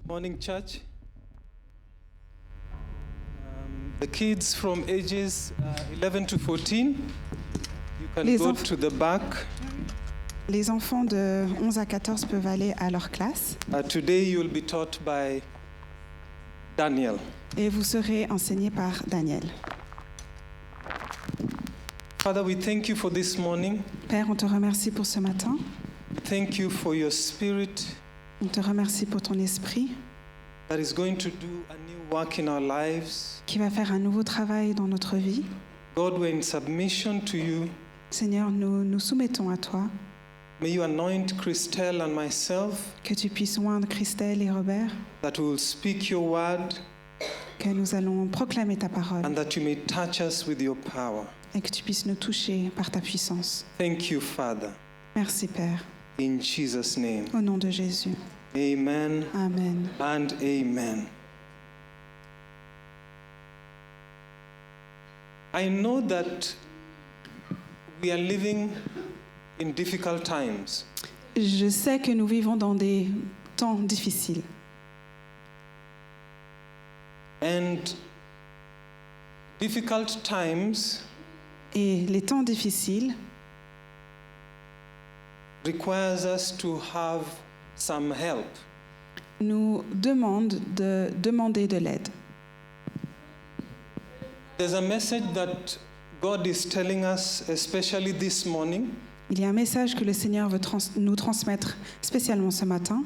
Morning, church. The kids from ages 11 to 14, you can go to the back. Les enfants de 11 à 14 peuvent aller à leur classe. Today you will be taught by Daniel. Et vous serez enseigné par Daniel. Father, we thank you for this morning. Père, on te remercie pour ce matin. Thank you for your spirit. On te remercie pour ton esprit that is going to do a new work in our lives. Qui va faire un nouveau travail dans notre vie. God, we're in submission to you. Seigneur, nous nous soumettons à toi. May you anoint Christelle and myself. Que tu puisses oindre Christelle et Robert. That we will speak your word. Que nous allons proclamer ta parole. And that you may touch us with your power. Et que tu puisses nous toucher par ta puissance. Thank you, Father. Merci, Père. In Jesus' name. Au nom de Jésus. Amen. Amen. And amen. I know that we are living in difficult times. Je sais que nous vivons dans des temps difficiles. And difficult times Et les temps difficiles requires us to have some help. Nous demandent de demander de l'aide. There's a message that God is telling us, especially this morning. Il y a un message que le Seigneur veut nous transmettre spécialement ce matin.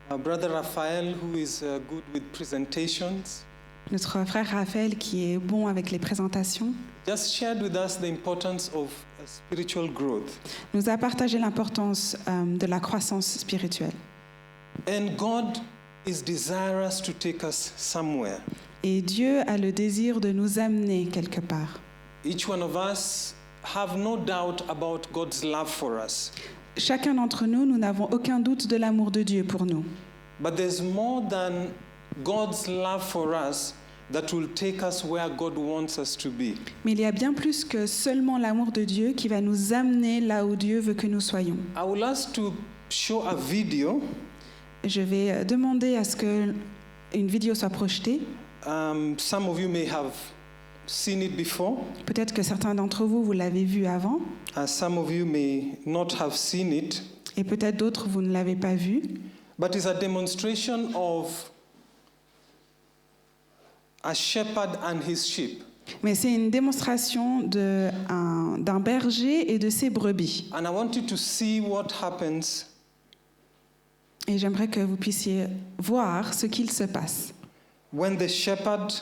Our brother Raphael, who is good with presentations, notre frère Raphaël, qui est bon avec les présentations, just shared with us the importance of spiritual growth. Nous a partagé l'importance de la croissance spirituelle. And God is desirous to take us somewhere. Et Dieu a le désir de nous amener quelque part. Each one of us have no doubt about God's love for us. Chacun d'entre nous, nous n'avons aucun doute de l'amour de Dieu pour nous. But there's more than God's love for us that will take us where God wants us to be. Mais il y a bien plus que seulement l'amour de Dieu qui va nous amener là où Dieu veut que nous soyons. I will ask to show a video. Je vais demander à ce que une vidéo soit projetée. Some of you may have seen it before. Peut-être que certains d'entre vous, vous l'avez vu avant. Some of you may not have seen it. Et peut-être d'autres, vous ne l'avez pas vu. But it's a demonstration of a shepherd and his sheep. Mais c'est une démonstration d'un berger et de ses brebis. And I want you to see what happens. Et j'aimerais que vous puissiez voir ce qu'il se passe. When the shepherd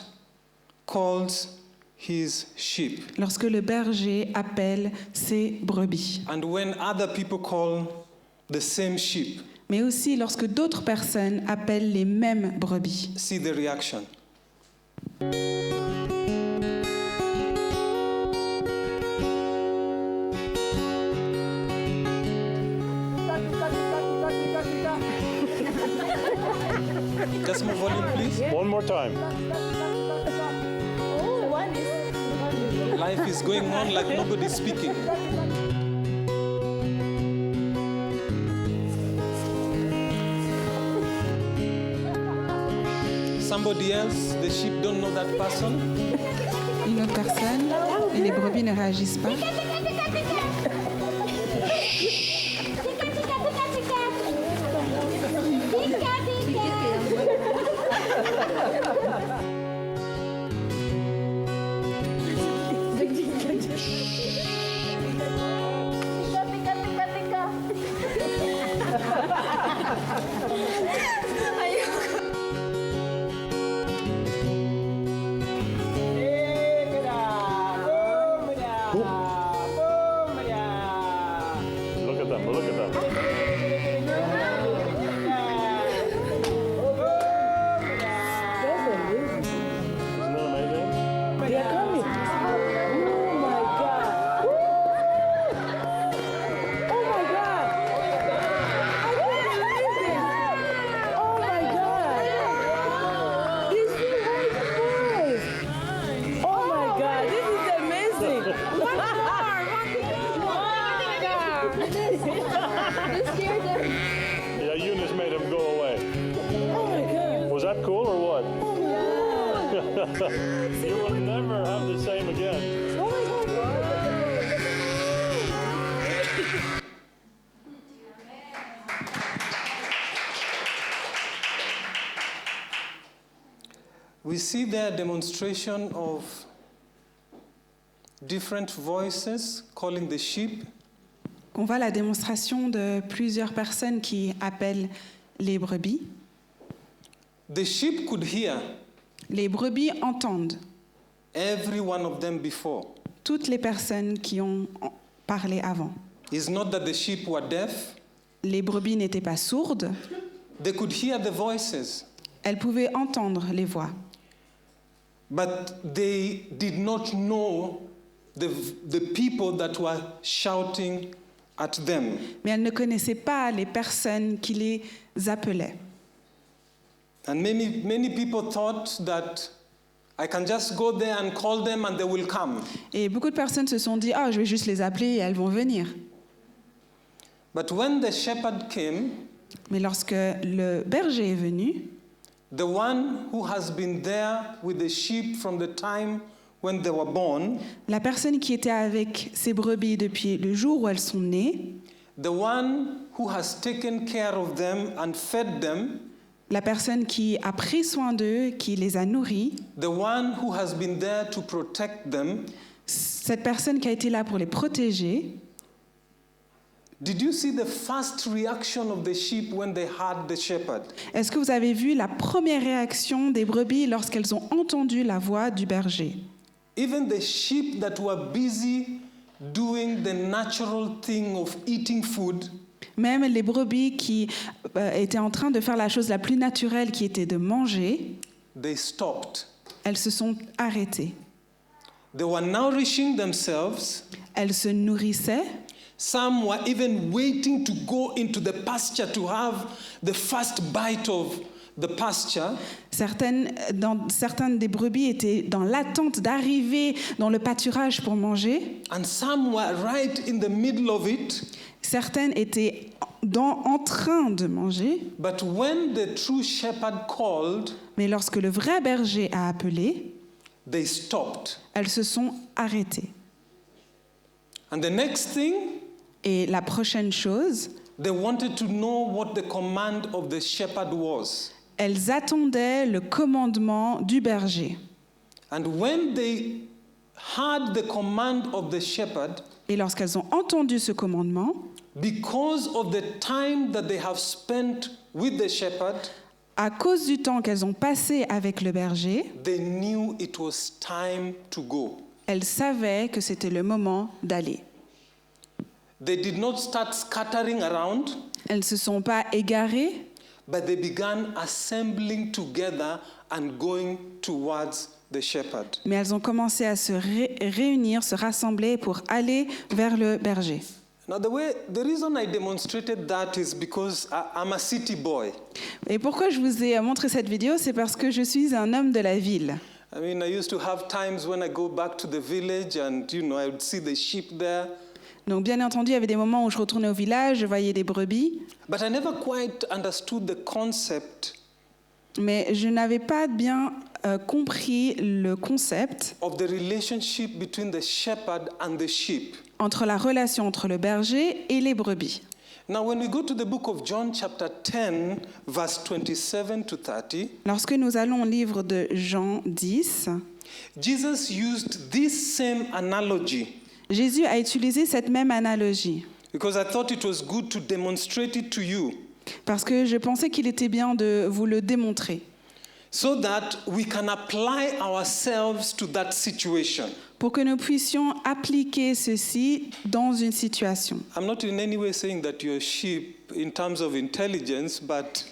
calls his sheep. Lorsque le berger appelle ses brebis. And when other people call the same sheep. Mais aussi lorsque d'autres personnes appellent les mêmes brebis. See the reaction. Just more volume, please. One more time. Life is going on like nobody's speaking. Somebody else, the sheep don't know that person. Une autre personne, et les brebis ne réagissent pas. Look at them, look at them. Isn't that amazing? They're coming. Oh my God. Oh my God. I can't believe this. Oh my God. These two white boys. Oh my God. This is amazing. One more. Yeah, Eunice made him go away. Oh my God. that cool or what? You will never have the same again. Oh my God. We see there a demonstration of different voices calling the sheep. On voit la démonstration de plusieurs personnes qui appellent les brebis. The sheep could hear Les brebis entendent every one of them before. toutes les personnes qui ont parlé avant. It's not that the sheep were deaf. Les brebis n'étaient pas sourdes, They could hear the voices, elles pouvaient entendre les voix. but they did not know the people that were shouting at them. Mais elles ne connaissaient pas les personnes qui les appelaient. And many people thought that I can just go there and call them and they will come. Et beaucoup de personnes se sont dit « Ah, je vais juste les appeler et elles vont venir. But when the shepherd came, » Mais lorsque le berger est venu, the one who has been there with the sheep from the time when they were born, la personne qui était avec ses brebis depuis le jour où elles sont nées, the one who has taken care of them and fed them, la personne qui a pris soin d'eux, qui les a nourris, the one who has been there to protect them, cette personne qui a été là pour les protéger, did you see the first reaction of the sheep when they heard the shepherd? est-ce que vous avez vu la première réaction des brebis lorsqu'elles ont entendu la voix du berger? Even the sheep that were busy doing the natural thing of eating food, Même les brebis qui étaient en train de faire la chose la plus naturelle qui était de manger, they stopped. elles se sont arrêtées. They were nourishing themselves. Elles se nourrissaient. Some were even waiting to go into the pasture to have the first bite of the pasture. Certaines des brebis étaient dans l'attente d'arriver dans le pâturage pour manger. And some were right in the middle of it. Certaines étaient en train de manger. But when the true shepherd called, Mais lorsque le vrai berger a appelé, they stopped. elles se sont arrêtées. And the next thing, Et la prochaine chose, they wanted to know what the command of the shepherd was. elles attendaient le commandement du berger. And when they heard the command of the shepherd, Et lorsqu'elles ont entendu ce commandement, because of the time that they have spent with the shepherd, à cause du temps qu'elles ont passé avec le berger, they knew it was time to go. elles savaient que c'était le moment d'aller. They did not start scattering around, Elles ne se sont pas égarées, but they began assembling together and going towards the shepherd. mais elles ont commencé à se réunir, se rassembler pour aller vers le berger. Now, the reason I demonstrated that is because I'm a city boy. Et pourquoi je vous ai montré cette vidéo, c'est parce que je suis un homme de la ville. I mean, I used to have times when I go back to the village and, I would see the sheep there. Donc bien entendu, il y avait des moments où je retournais au village, je voyais des brebis, But I never quite understood the concept mais je n'avais pas bien compris le concept of the relationship between the shepherd and the sheep. entre la relation entre le berger et les brebis. Now, when we go to the book of John, chapter 10, verse 27 to 30, Lorsque nous allons au livre de Jean 10, Jesus used this same analogy Jésus a utilisé cette même analogie because I thought it was good to demonstrate it to you parce que je pensais qu'il était bien de vous le démontrer so that we can apply ourselves to that situation. pour que nous puissions appliquer ceci dans une situation. I'm not in any way saying that you're sheep in terms of intelligence, but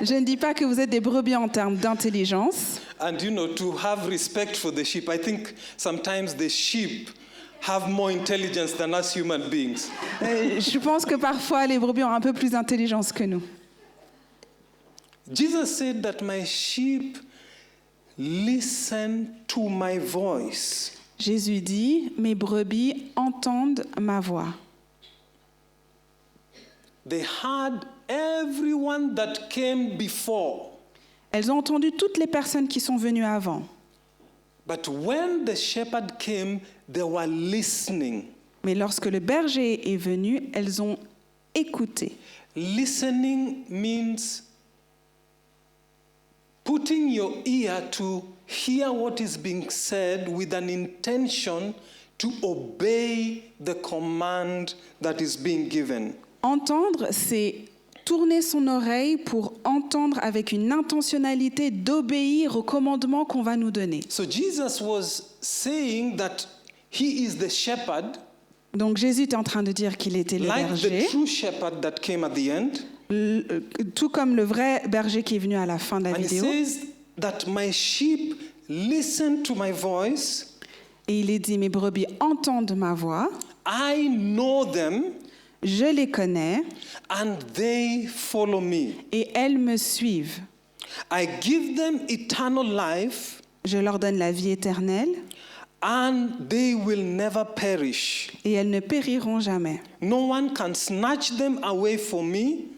Je ne dis pas que vous êtes des brebis en termes d'intelligence. and to have respect for the sheep. I think sometimes the sheep have more intelligence than us human beings. Je pense que parfois les brebis ont un peu plus d'intelligence que nous. Jesus said that my sheep listen to my voice. Jésus dit, mes brebis entendent ma voix. They heard everyone that came before. Elles ont entendu toutes les personnes qui sont venues avant. But when the shepherd came, they were listening. Mais lorsque le berger est venu, elles ont écouté. Listening means putting your ear to hear what is being said with an intention to obey the command that is being given. Entendre, c'est tourner son oreille pour entendre avec une intentionnalité d'obéir au commandement qu'on va nous donner. So Jesus was saying that he is the shepherd, Donc Jésus est en train de dire qu'il était le like berger, the true shepherd that came at the end. tout comme le vrai berger qui est venu à la fin de la And he vidéo. says that my sheep listen to my voice, Et il est dit, mes brebis entendent ma voix, I know them, je les connais and they follow me. et elles me suivent. I give them eternal life, Je leur donne la vie éternelle and they will never perish. et elles ne périront jamais. No one can snatch them away from me,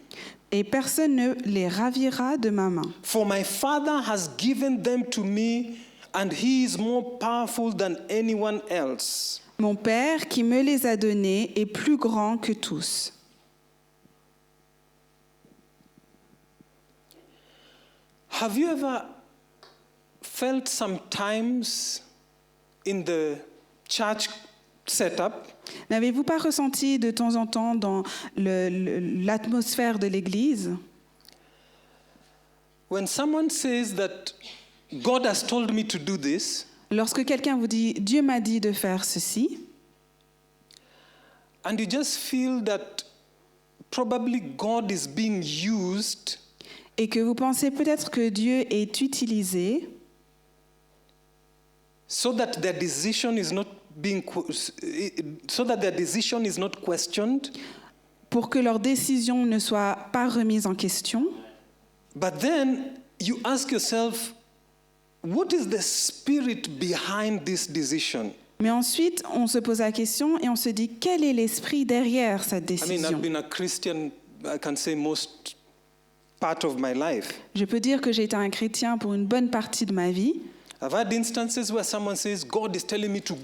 Et personne ne les ravira de ma main. for my Father has given them to me, and he is more powerful than anyone else. Mon Père qui me les a donnés est plus grand que tous. Have you ever felt sometimes in the church setup N'avez-vous pas ressenti de temps en temps dans l'atmosphère de l'Église, when someone says that God has told me to do this, lorsque quelqu'un vous dit « Dieu m'a dit de faire ceci », and you just feel that probably God is being used et que vous pensez peut-être que Dieu est utilisé so that their decision is not questioned, pour que leur décision ne soit pas remise en question. but then you ask yourself, what is the spirit behind this decision? Mais ensuite, on se pose la question et on se dit quel est l'esprit derrière cette I mean, décision. I've been a Christian, I can say most part of my life. Je peux dire que j'ai été un chrétien pour une bonne partie de ma vie. I've had instances where someone says, God is telling me to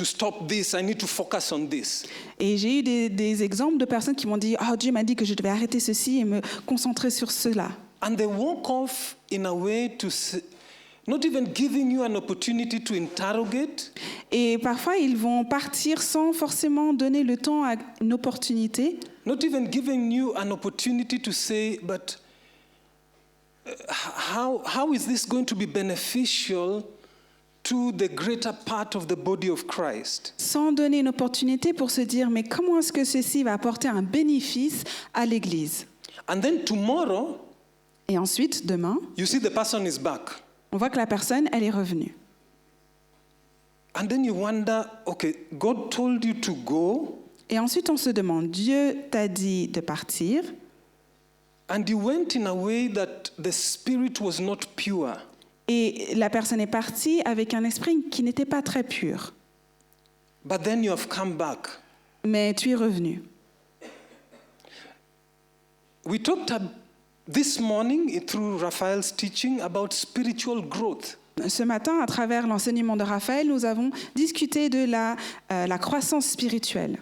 stop this, I need to focus on this. Et j'ai eu des exemples de personnes qui m'ont dit « Oh, Dieu m'a dit que je devais arrêter ceci et me concentrer sur cela. And they walk off in a way to not even giving you an opportunity to interrogate, » Et parfois, ils vont partir sans forcément donner le temps à une opportunité, not even giving you an opportunity to say, but how is this going to be beneficial to the greater part of the body of Christ? sans donner une opportunité pour se dire « Mais comment est-ce que ceci va apporter un bénéfice à l'Église ?» And then tomorrow, Et ensuite, demain, you see the person is back. on voit que la personne, elle est revenue. And then you wonder, okay, God told you to go, Et ensuite, on se demande, Dieu t'a dit de partir, and you went in a way that the spirit was not pure. et la personne est partie avec un esprit qui n'était pas très pur. But then you have come back. Mais tu es revenu. We talked this morning through Raphael's teaching about spiritual growth. Ce matin, à travers l'enseignement de Raphaël, nous avons discuté de la croissance spirituelle.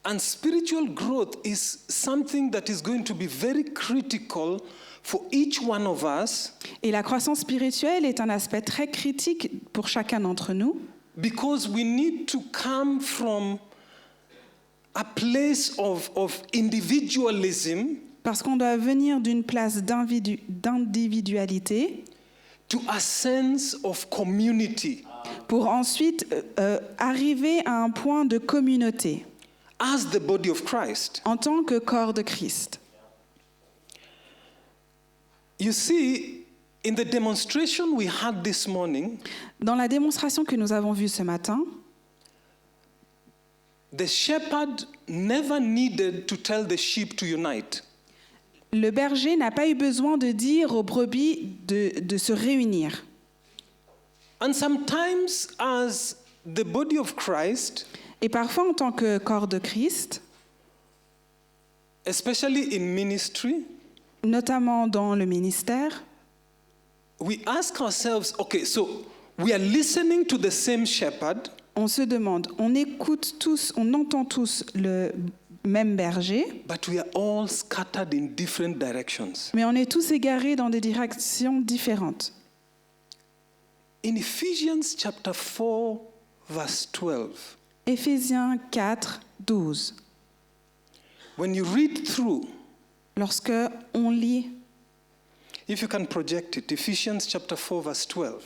And spiritual growth is something that is going to be very critical for each one of us, Et la croissance spirituelle est un aspect très critique pour chacun d'entre nous, because we need to come from a place of individualism parce qu'on doit venir d'une place d'individualité to a sense of community. pour ensuite arriver à un point de communauté As the body of Christ. en tant que corps de Christ. You see, in the demonstration we had this morning, Dans la démonstration que nous avons vue ce matin, the shepherd never needed to tell the sheep to unite. le berger n'a pas eu besoin de dire aux brebis de se réunir. And sometimes, as the body of Christ, Et parfois, en tant que corps de Christ, especially in ministry, notamment dans le ministère, we ask ourselves, okay, so we are listening to the same shepherd, On se demande, on écoute tous, on entend tous le même berger, but we are all scattered in different directions. mais on est tous égarés dans des directions différentes. In Ephesians chapter 4, verse 12, Éphésiens 4, 12. when you read through, Lorsque on lit, if you can project it, Ephesians chapter 4, verse 12.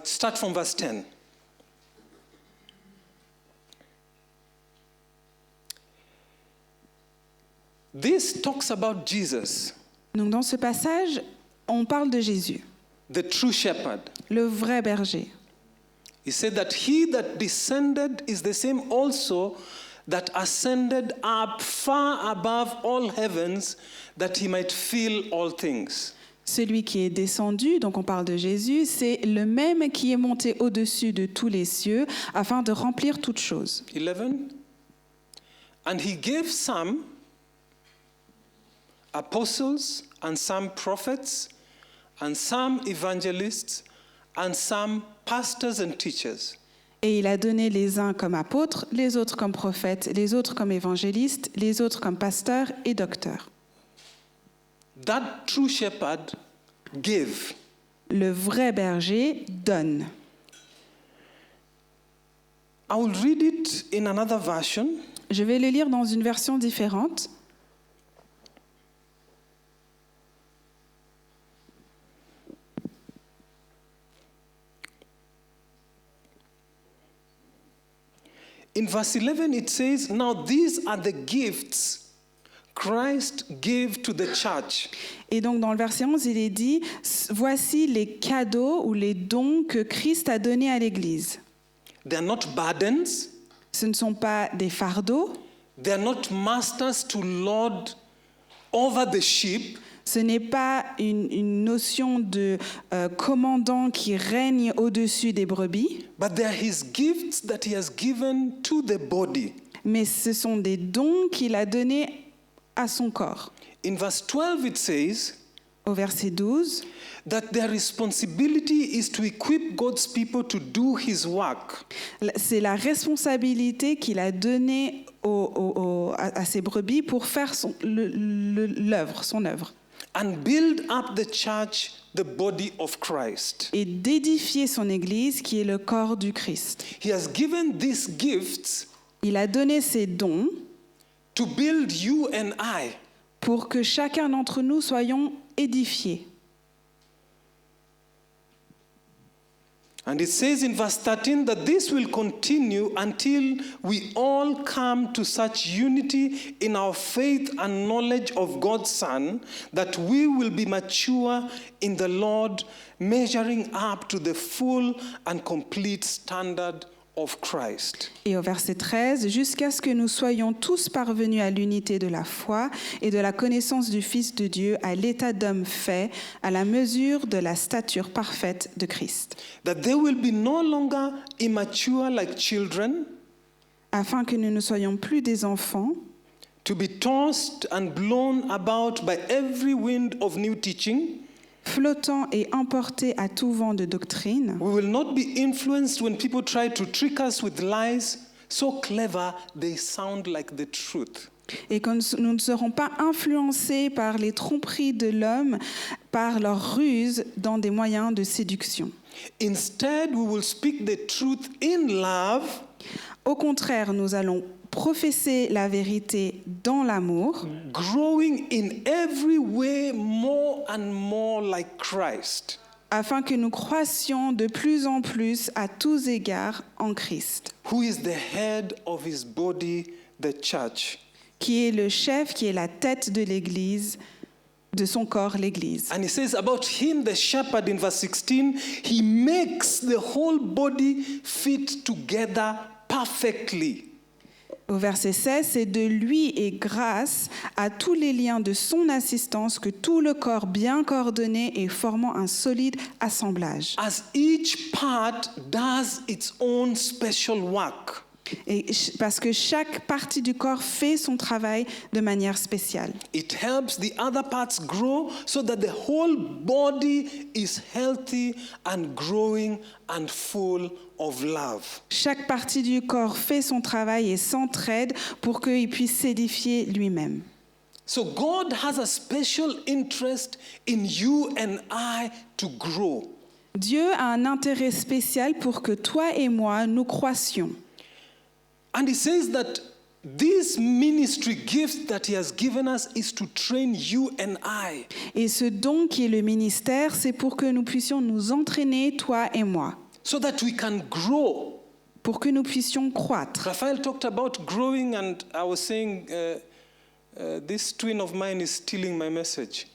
Start from verse 10. This talks about Jesus, donc dans ce passage, on parle de Jésus, the true shepherd. le vrai berger. He said that he that descended is the same also that ascended up far above all heavens, that he might fill all things. Celui qui est descendu, donc on parle de Jésus, c'est le même qui est monté au-dessus de tous les cieux afin de remplir toutes choses. 11. And he gave some apostles, and some prophets, and some evangelists, and some pastors and teachers. Et il a donné les uns comme apôtres, les autres comme prophètes, les autres comme évangélistes, les autres comme pasteurs et docteurs. That true shepherd gave. Le vrai berger donne. I will read it in another version. Je vais le lire dans une version différente. In verse 11 it says, now these are the gifts Christ gave to the church. Et donc dans le verset 11, il est dit, voici les cadeaux ou les dons que Christ a donnés à l'Église. They are not burdens. Ce ne sont pas des fardeaux, They are not masters to lord over the sheep. ce n'est pas une notion de commandant qui règne au-dessus des brebis, But they are his gifts that he has given to the body. mais ce sont des dons qu'il a donnés à son corps. In verse 12 it says Au verset 12, that their responsibility is to equip God's people to do his work. c'est la responsabilité qu'il a donnée à ses brebis pour faire son œuvre. And build up the church, the body of Christ. Et d'édifier son Église qui est le corps du Christ. He has given these gifts Il a donné ses dons to build you and I. pour que chacun d'entre nous soyons édifiés. And it says in verse 13 that this will continue until we all come to such unity in our faith and knowledge of God's Son that we will be mature in the Lord, measuring up to the full and complete standard of Christ. Et au verset 13, jusqu'à ce que nous soyons tous parvenus à l'unité de la foi et de la connaissance du Fils de Dieu, à l'état d'homme fait, à la mesure de la stature parfaite de Christ. That they will be no longer immature like children, Afin que nous ne soyons plus des enfants, to be tossed and blown about by every wind of new teaching. flottants et emportés à tout vent de doctrine. We will not be influenced when people try to trick us with lies so clever they sound like the truth. Et que nous ne serons pas influencés par les tromperies de l'homme, par leurs ruses dans des moyens de séduction. Instead, we will speak the truth in love, Au contraire, nous allons professer la vérité dans l'amour, growing in every way more and more like Christ, afin que nous croissions de plus en plus à tous égards en Christ, who is the head of his body, the church. qui est le chef, qui est la tête de l'Église, de son corps, l'Église. And he says about him, the shepherd, in verse 16, he makes the whole body fit together perfectly. Au verset 16, c'est de lui et grâce à tous les liens de son assistance que tout le corps bien coordonné et formant un solide assemblage. As each part does its own special work. Parce que chaque partie du corps fait son travail de manière spéciale. It helps the other parts grow so that the whole body is healthy and growing and full of love. Chaque partie du corps fait son travail et s'entraide pour qu'il puisse s'édifier lui-même. So God has a special interest in you and I to grow. Dieu a un intérêt spécial pour que toi et moi, nous croissions. And he says that this ministry gift that he has given us is to train you and I. Et ce don qui est le ministère, c'est pour que nous puissions nous entraîner, toi et moi, So that we can grow. pour que nous puissions croître. Raphael talked about growing, and I was saying, this twin of mine is stealing my message.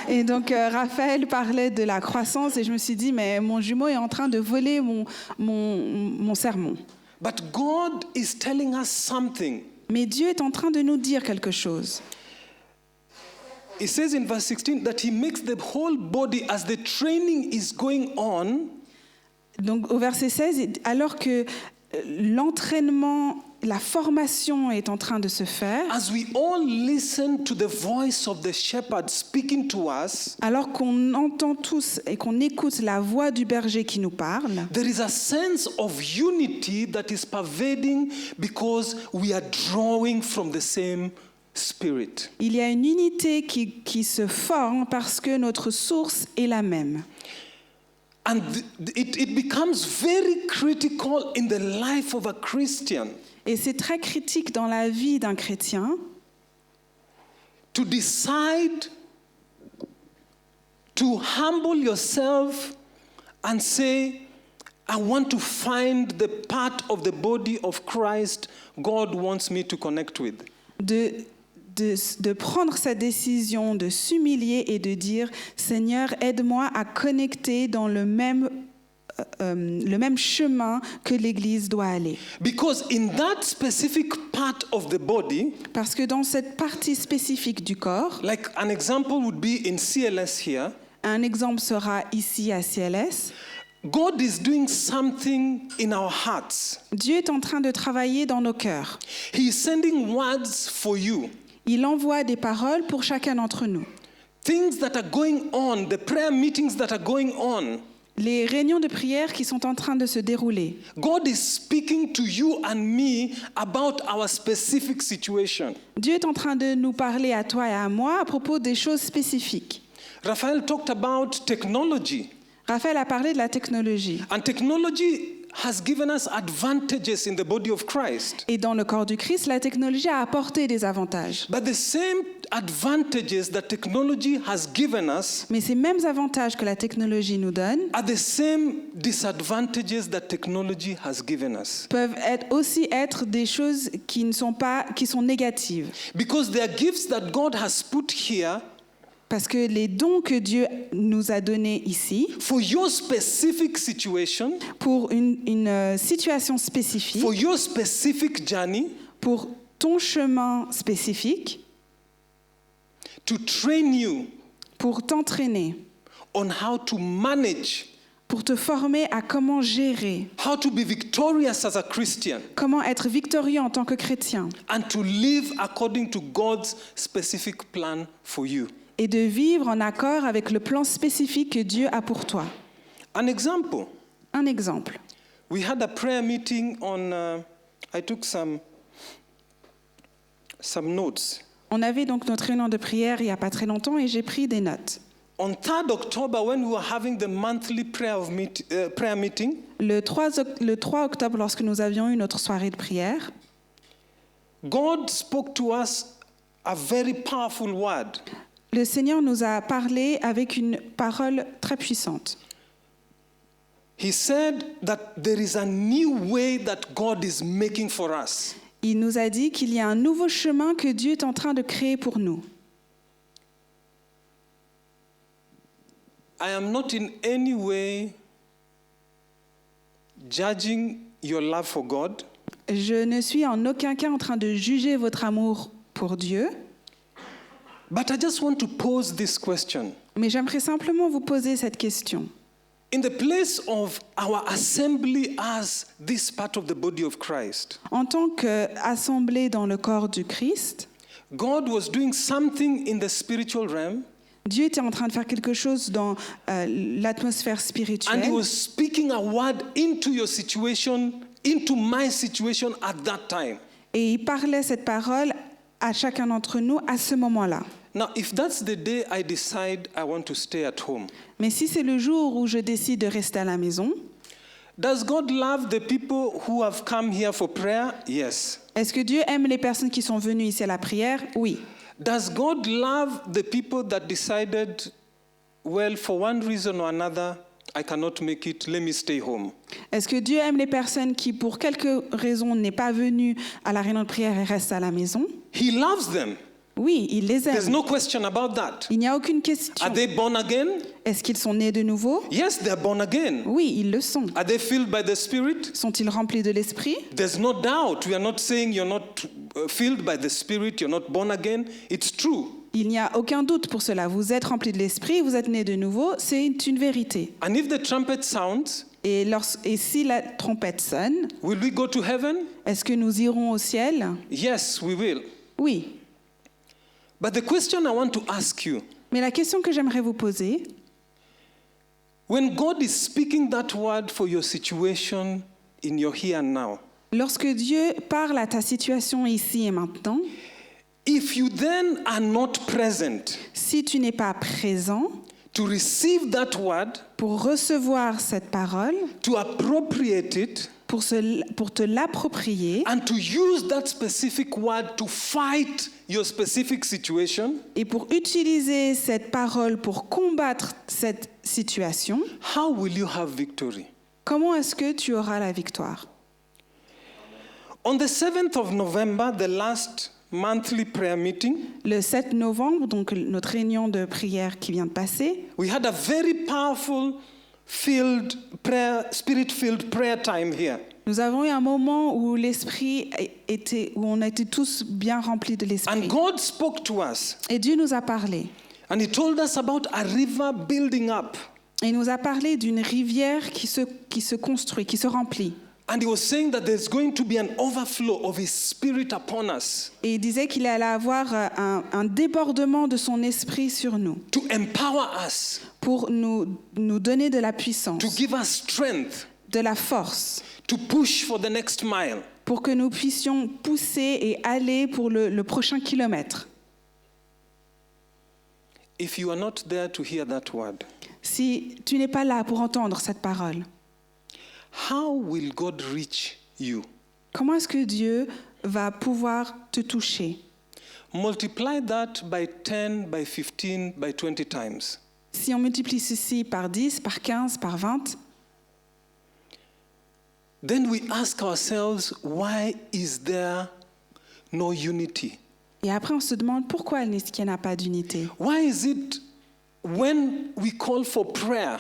Et donc Raphaël parlait de la croissance et je me suis dit, mais mon jumeau est en train de voler mon sermon. But God is telling us something. Mais Dieu est en train de nous dire quelque chose. It says in verse 16 that he makes the whole body, as the training is going on, Donc au verset 16, alors que l'entraînement, la formation est en train de se faire, as we all listen to the voice of the shepherd speaking to us, alors qu'on entend tous et qu'on écoute la voix du berger qui nous parle, there is a sense of unity that is pervading because we are drawing from the same spirit. il y a une unité qui se forme parce que notre source est la même. And it becomes very critical in the life of a Christian Et c'est très critique dans la vie d'un chrétien to decide to humble yourself and say, I want to find the part of the body of Christ God wants me to connect with. de prendre sa décision, de s'humilier et de dire « Seigneur, aide-moi à connecter dans le même chemin que l'Église doit aller. » Because in that specific part of the body, Parce que dans cette partie spécifique du corps, like an example would be in CLS here, un exemple sera ici à CLS, God is doing something in our hearts. Dieu est en train de travailler dans nos cœurs. He is sending words for you. Il envoie des paroles pour chacun d'entre nous. Things that are going on, the prayer meetings that are going on. Les réunions de prière qui sont en train de se dérouler. God is speaking to you and me about our specific situation. Dieu est en train de nous parler à toi et à moi à propos des choses spécifiques. Raphael talked about technology. Raphaël a parlé de la technologie. And technology has given us advantages in the body of Christ. Et dans le corps du Christ, la technologie a apporté des avantages. But the same advantages that technology has given us Mais ces mêmes avantages que la technologie nous donne are the same disadvantages that technology has given us. peuvent aussi être des choses qui sont négatives. Because there are gifts that God has put here Parce que les dons que Dieu nous a donnés ici, for your specific situation, pour une situation spécifique, for your specific journey, pour ton chemin spécifique, to train you pour t'entraîner, on how to manage, pour te former à comment gérer, how to be victorious as a Christian, comment être victorieux en tant que chrétien and to live according to God's specific plan for you. et de vivre en accord avec le plan spécifique que Dieu a pour toi. An example, Un exemple. we had a prayer meeting on, I took some notes. On avait donc notre réunion de prière il n'y a pas très longtemps et j'ai pris des notes. On 3rd October, when we were having the monthly prayer meeting, Le 3 octobre, lorsque nous avions eu notre soirée de prière, God spoke to us a very powerful word. le Seigneur nous a parlé avec une parole très puissante. He said that there is a new way that God is making for us. Il nous a dit qu'il y a un nouveau chemin que Dieu est en train de créer pour nous. I am not in any way judging your love for God. Je ne suis en aucun cas en train de juger votre amour pour Dieu, But I just want to pose this question. mais j'aimerais simplement vous poser cette question. in the place of our assembly as this part of the body of Christ, En tant qu'assemblée dans le corps du Christ, God was doing something in the spiritual realm, Dieu était en train de faire quelque chose dans l'atmosphère and He spirituelle. was speaking a word into your situation, into my situation at that time. Et il parlait cette parole à chacun d'entre nous à ce moment-là. Now, if that's the day I decide I want to stay at home, Mais si c'est le jour où je décide de rester à la maison, does God love the people who have come here for prayer? Yes. est-ce que Dieu aime les personnes qui sont venues ici à la prière? Oui. Does God love the people that decided, well, for one reason or another, I cannot make it, let me stay home? Est-ce que Dieu aime les personnes qui, pour quelque raison, n'est pas venues à la réunion de prière et restent à la maison? He loves them. Oui, il les There's aime. no question about that. Il n'y a aucune question. Are they born again? Est-ce qu'ils sont nés de nouveau? Yes, they're born again. Oui, ils le sont. Are they filled by the Spirit? Sont-ils remplis de l'Esprit? There's no doubt. We are not saying you're not filled by the Spirit, you're not born again. It's true. Il n'y a aucun doute pour cela. Vous êtes remplis de l'Esprit, vous êtes nés de nouveau, c'est une vérité. And if the trumpet sounds, Et si la trompette sonne, will we go to heaven? est-ce que nous irons au ciel? Yes, we will. Oui. But the question I want to ask you, Mais la question que j'aimerais vous poser, when God is speaking that word for your situation in your here and now, lorsque Dieu parle à ta situation ici et maintenant, if you then are not present si tu n'es pas présent to receive that word, pour recevoir cette parole, to appropriate it, pour te l'approprier and to use that specific word to fight your specific situation, et pour utiliser cette parole pour combattre cette situation, how will you have victory? comment est-ce que tu auras la victoire? On the 7th of November, the last monthly prayer meeting, Le 7 novembre, donc notre réunion de prière qui vient de passer, we had a very powerful filled prayer, spirit-filled prayer time here. nous avons eu un moment où où on a été tous bien remplis de And l'esprit. God spoke to us, Et Dieu nous a parlé. and He told us about a river building up. Et il nous a parlé d'une rivière qui se construit, qui se remplit. And He was saying that there's going to be an overflow of His Spirit upon us Et il disait qu'il allait avoir un débordement de son esprit sur nous to empower us, pour nous donner de la puissance, to give us strength, de la force, to push for the next mile. pour que nous puissions pousser et aller pour le prochain kilomètre. If you are not there to hear that word, Si tu n'es pas là pour entendre cette parole, how will God reach you? comment est-ce que Dieu va pouvoir te toucher? Multiply that by 10, by 15, by 20 times. Si on multiplie ceci par 10, par 15, par 20, Then we ask ourselves, why is there no unity? et après on se demande pourquoi est-ce qu'il n'y a pas d'unité? Why is it when we call for prayer,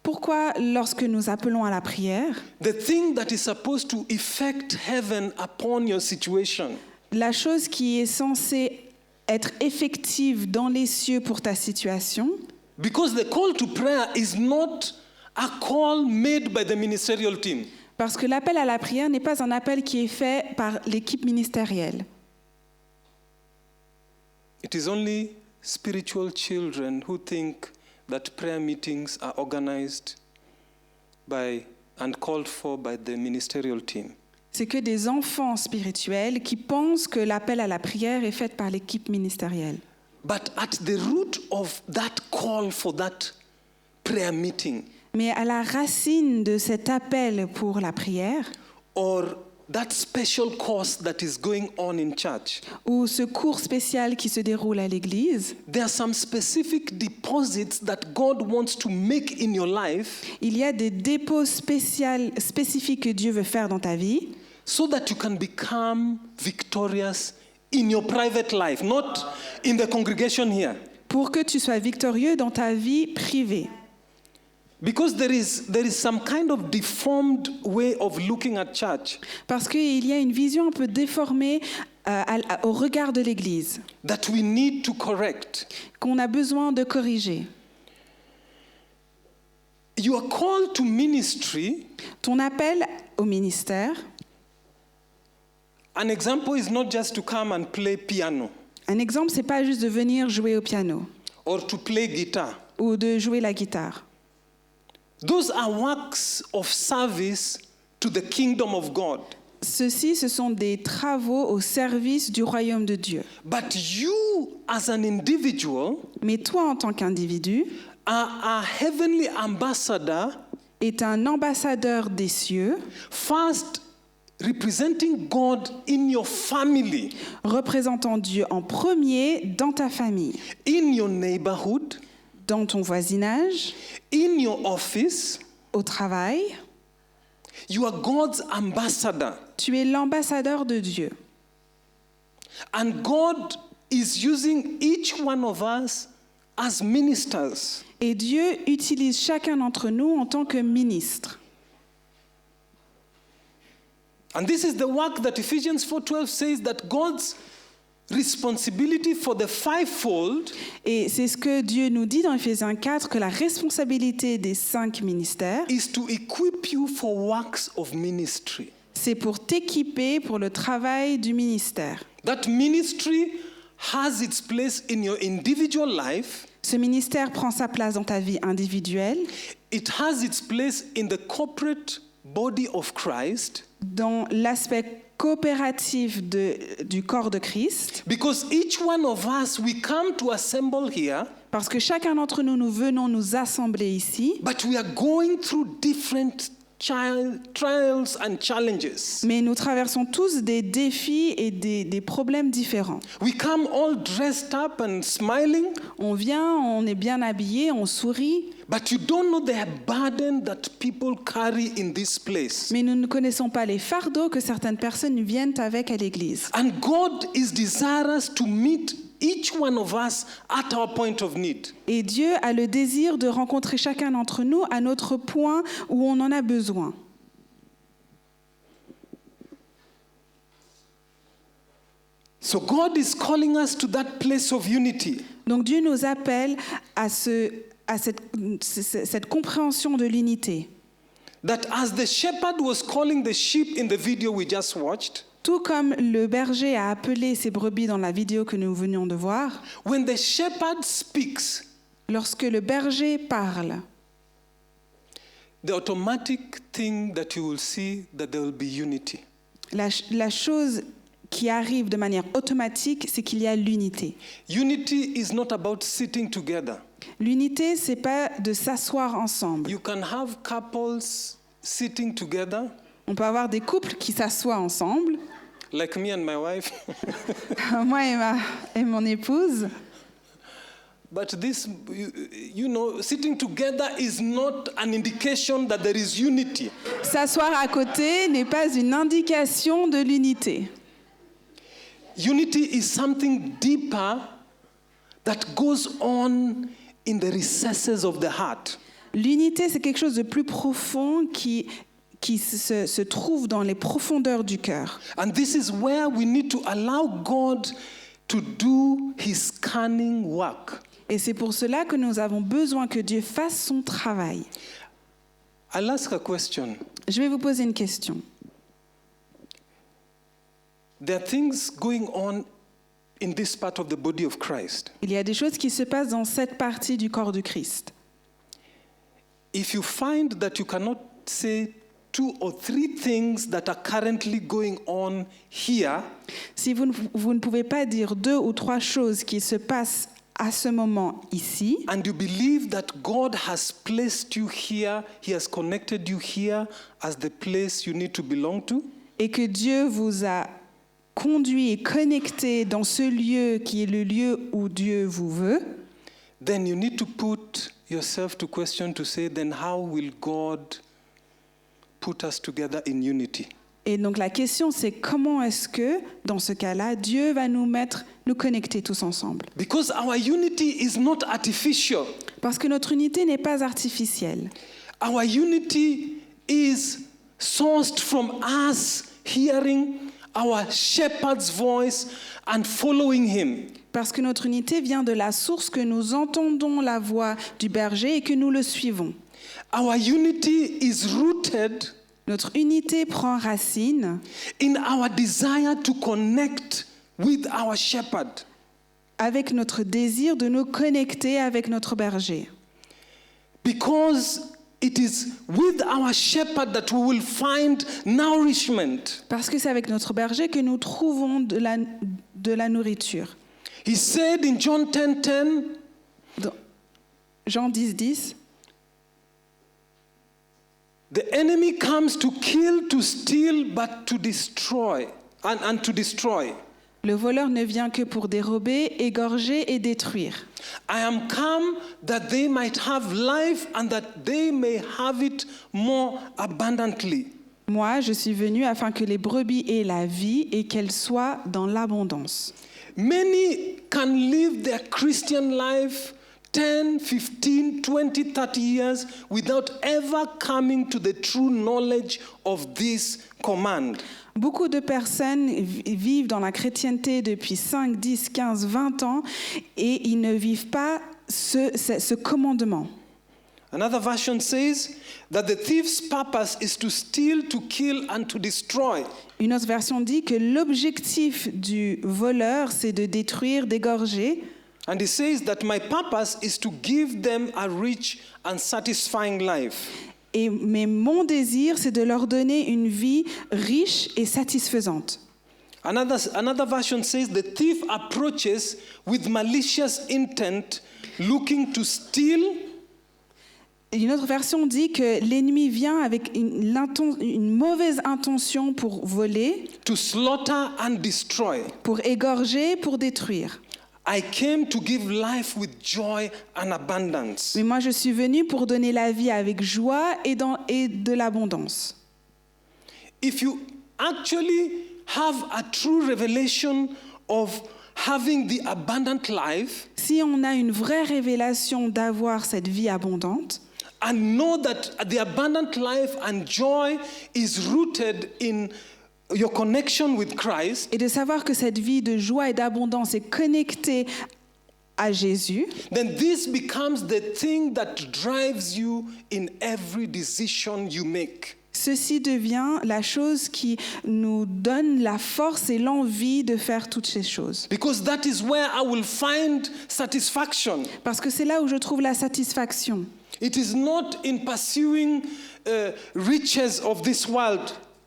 Pourquoi lorsque nous appelons à la prière, the thing that is supposed to effect heaven upon your situation, la chose qui est censée être effective dans les cieux pour ta situation, because the call to prayer is not a call made by the ministerial team. parce que l'appel à la prière n'est pas un appel qui est fait par l'équipe ministérielle. It is only spiritual children who think that prayer meetings are organized by and called for by the ministerial team. C'est que des enfants spirituels qui pensent que l'appel à la prière est fait par l'équipe ministérielle. But at the root of that call for that prayer meeting, Mais à la racine de cet appel pour la prière, or that special course that is going on in church, ou ce cours spécial qui se déroule à l'église, there are some specific deposits that God wants to make in your life il y a des dépôts spécifiques que Dieu veut faire dans ta vie so that you can become victorious in your private life, not in the congregation here. pour que tu sois victorieux dans ta vie privée. Because there is some kind of deformed way of looking at church Parce qu'il y a une vision un peu déformée au regard de l'Église that we need to correct. qu'on a besoin de corriger. You are called to ministry. Ton appel au ministère, An example is not just to come and play piano un exemple, c'est pas juste de venir jouer au piano or to play guitar. ou de jouer la guitare. Those are works of service to the kingdom of God. Ceux-ci, ce sont des travaux au service du royaume de Dieu. But you, as an individual, Mais toi, en tant qu'individu, are a heavenly ambassador, est un ambassadeur des cieux, first representing God in your family, représentant Dieu en premier dans ta famille, in your neighborhood, dans ton voisinage, in your office. au travail. You are God's ambassador. Tu es l'ambassadeur de Dieu. And God is using each one of us as ministers. Et Dieu utilise chacun d'entre nous en tant que ministre. And this is the work that Ephesians 4:12 says that God's responsibility for the fivefold Et c'est ce que Dieu nous dit dans Éphésiens 4, que la responsabilité des 5 ministères, is to equip you for works of ministry. c'est pour t'équiper pour le travail du ministère. That ministry has its place in your individual life. Ce ministère prend sa place dans ta vie individuelle, It has its place in the corporate body of Christ. dans l'aspect coopératif du corps de Christ, Because each one of us, we come to assemble here, parce que chacun d'entre nous, nous venons nous assembler ici, but we are going through different trials and challenges. mais nous traversons tous des défis et des problèmes différents. We come all dressed up and smiling, On vient, on est bien habillé, on sourit, but you don't know the burden that people carry in this place. mais nous ne connaissons pas les fardeaux que certaines personnes viennent avec à l'église. And God is desirous to meet each one of us at our point of need. Et Dieu a le désir de rencontrer chacun d'entre nous à notre point où on en a besoin. So God is calling us to that place of unity. Donc Dieu nous appelle à cette compréhension de l'unité. That as the shepherd was calling the sheep in the video we just watched, Tout comme le berger a appelé ses brebis dans la vidéo que nous venions de voir, when the shepherd speaks, lorsque le berger parle, the automatic thing that you will see that there will be unity. la chose qui arrive de manière automatique, c'est qu'il y a l'unité. Unity is not about sitting together. L'unité, c'est pas de s'asseoir ensemble. You can have couples sitting together, On peut avoir des couples qui s'assoient ensemble, like me and my wife. moi et mon épouse, But this, you know, sitting together is not an indication that there is unity. s'asseoir à côté n'est pas une indication de l'unité. Unity is something deeper that goes on in the recesses of the heart. L'unité, c'est quelque chose de plus profond qui se trouve dans les profondeurs du cœur. And this is where we need to allow God to do his scanning work. Et c'est pour cela que nous avons besoin que Dieu fasse son travail. I'll ask a question. Je vais vous poser une question. There are things going on in this part of the body of Christ. Il y a des choses qui se passent dans cette partie du corps du Christ. If you find that you cannot say 2 or 3 things that are currently going on here, Si vous ne pouvez pas dire 2 ou 3 choses qui se passent à ce moment ici, and you believe that God has placed you here, he has connected you here as the place you need to belong to, et que Dieu vous a conduit et connecté dans ce lieu qui est le lieu où Dieu vous veut, then you need to put yourself to question to say, then how will God put us together in unity? et donc la question c'est comment est-ce que, dans ce cas-là, Dieu va nous connecter tous ensemble. Because our unity is not artificial. Parce que notre unité n'est pas artificielle. Our unity is sourced from us hearing our shepherd's voice and following him. Parce que notre unité vient de la source que nous entendons la voix du berger et que nous le suivons. Our unity is rooted Notre unité prend racine in our desire to connect with our shepherd. avec notre désir de nous connecter avec notre berger. Because it is with our shepherd that we will find nourishment. Parce que c'est avec notre berger que nous trouvons de la nourriture. He said in John 10:10, Dans Jean 10:10, the enemy comes to kill, to steal, but to destroy, and to destroy. le voleur ne vient que pour dérober, égorger et détruire. I am come that they might have life and that they may have it more abundantly. Moi, je suis venu afin que les brebis aient la vie et qu'elles soient dans l'abondance. Many can live their Christian life 10, 15, 20, 30 years without ever coming to the true knowledge of this command. Beaucoup de personnes vivent dans la chrétienté depuis 5, 10, 15, 20 ans et ils ne vivent pas ce commandement. Another version says that the thief's purpose is to steal, to kill, and to destroy. Une autre version dit que l'objectif du voleur, c'est de détruire, d'égorger. And he says that my purpose is to give them a rich and satisfying life. Mais mon désir, c'est de leur donner une vie riche et satisfaisante. Another version says the thief approaches with malicious intent, looking to steal. Une autre version dit que l'ennemi vient avec une mauvaise intention pour voler, To slaughter and destroy. pour égorger, pour détruire. I came to give life with joy and abundance. Mais moi, je suis venu pour donner la vie avec joie et de l'abondance. If you actually have a true revelation of having the abundant life Si on a une vraie révélation d'avoir cette vie abondante, and know that the abundant life and joy is rooted in your connection with Christ, et de savoir que cette vie de joie et d'abondance est connectée à Jésus, then this becomes the thing that drives you in every decision you make. ceci devient la chose qui nous donne la force et l'envie de faire toutes ces choses. Because that is where I will find satisfaction. Parce que c'est là où je trouve la satisfaction. It is not in pursuing riches of this world.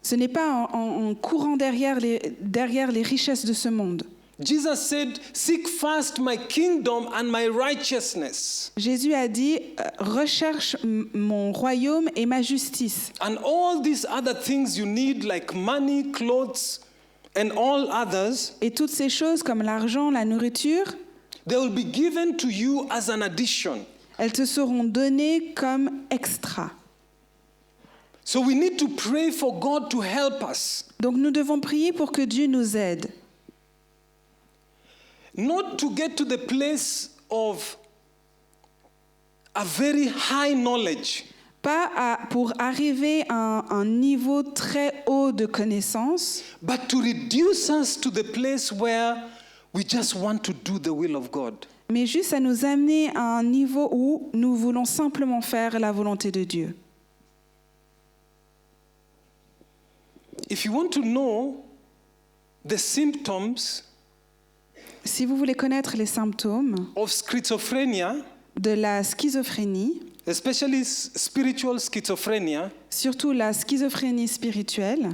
Ce n'est pas en courant derrière les richesses de ce monde. Jesus said, seek first my kingdom and my righteousness. Jésus a dit, recherche mon royaume et ma justice. And all these other things you need, like money, clothes, and all others, Et toutes ces choses comme l'argent, la nourriture, they will be given to you as an addition. elles te seront données comme extra. So we need to pray for God to help us. Donc nous devons prier pour que Dieu nous aide. Not to get to the place of a very high knowledge, Pas pour arriver à un niveau très haut de connaissance, but to reduce us to the place where we just want to do the will of God. mais juste à nous amener à un niveau où nous voulons simplement faire la volonté de Dieu. If you want to know the symptoms Si vous voulez connaître les symptômes of schizophrenia, de la schizophrénie, especially spiritual schizophrenia, surtout la schizophrénie spirituelle,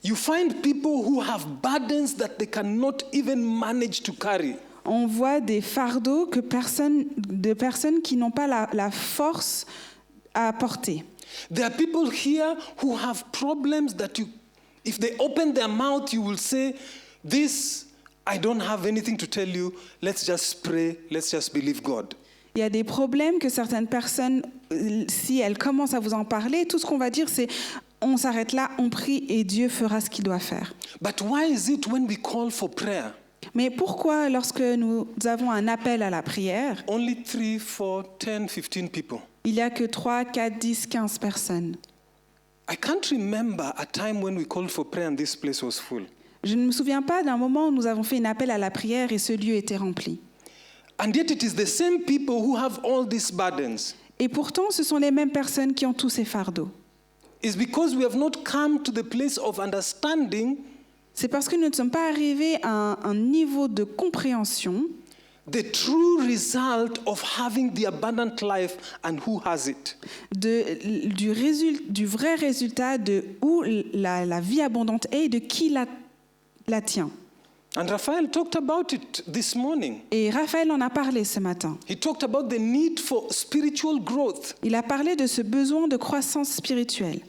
you find people who have burdens that they cannot even manage to carry. on voit des fardeaux de personnes qui n'ont pas la force à porter. There are people here who have problems that you, if they open their mouth, you will say, this, I don't have anything to tell you. Let's just pray. Let's just believe God. Il y a des problèmes que certaines personnes, si elles commencent à vous en parler, tout ce qu'on va dire, c'est on s'arrête là, on prie et Dieu fera ce qu'il doit faire. But why is it when we call for prayer, Mais pourquoi, lorsque nous avons un appel à la prière, only 3, 4, 10, 15 people? il n'y a que 3, 4, 10, 15 personnes? I can't remember a time when we called for prayer and this place was full. Je ne me souviens pas d'un moment où nous avons fait un appel à la prière et ce lieu était rempli. And yet it is the same people who have all these burdens. Et pourtant, ce sont les mêmes personnes qui ont tous ces fardeaux. It's because we have not come to the place of understanding C'est parce que nous ne sommes pas arrivés à un niveau de compréhension the true result of having the abundant life and who has it. du vrai résultat de où la vie abondante est et de qui la tient. And Raphael talked about it this morning. Et Raphaël en a parlé ce matin. He talked about the need for spiritual growth. Il a parlé de ce besoin de croissance spirituelle.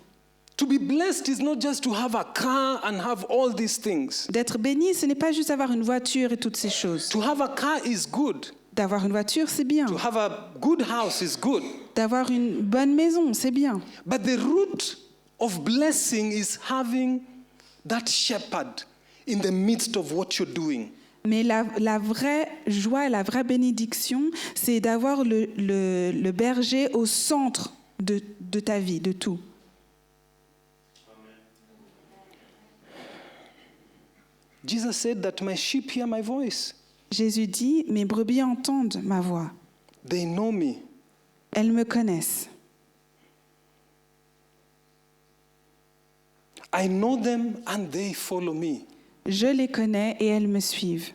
To be blessed is not just to have a car and have all these things. D'être béni, ce n'est pas juste avoir une voiture et toutes ces choses. To have a car is good. D'avoir une voiture, c'est bien. To have a good house is good. D'avoir une bonne maison, c'est bien. But the root of blessing is having that shepherd in the midst of what you're doing. Mais la vraie joie, la vraie bénédiction, c'est d'avoir le berger au centre de ta vie, de tout. Jesus said that my sheep hear my voice. Jésus dit, mes brebis entendent ma voix. They know me. Elles me connaissent. I know them and they follow me. Je les connais et elles me suivent.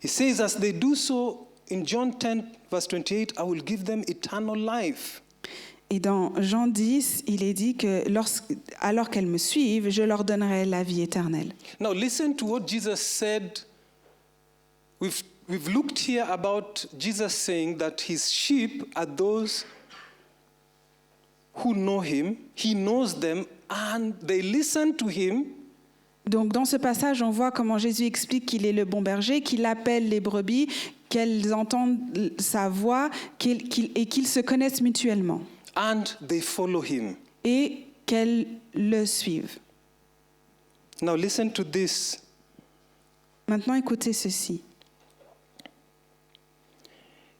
He says, as they do so, in John 10, verse 28, I will give them eternal life. Et dans Jean 10, il est dit que alors qu'elles me suivent, je leur donnerai la vie éternelle. Now listen to what Jesus said. We've looked here about Jesus saying that his sheep are those who know him. He knows them and they listen to him. Donc dans ce passage, on voit comment Jésus explique qu'il est le bon berger, qu'il appelle les brebis, qu'elles entendent sa voix et qu'ils se connaissent mutuellement. And they follow him. Et qu'elles le suivent. Now listen to this. Maintenant, écoutez ceci.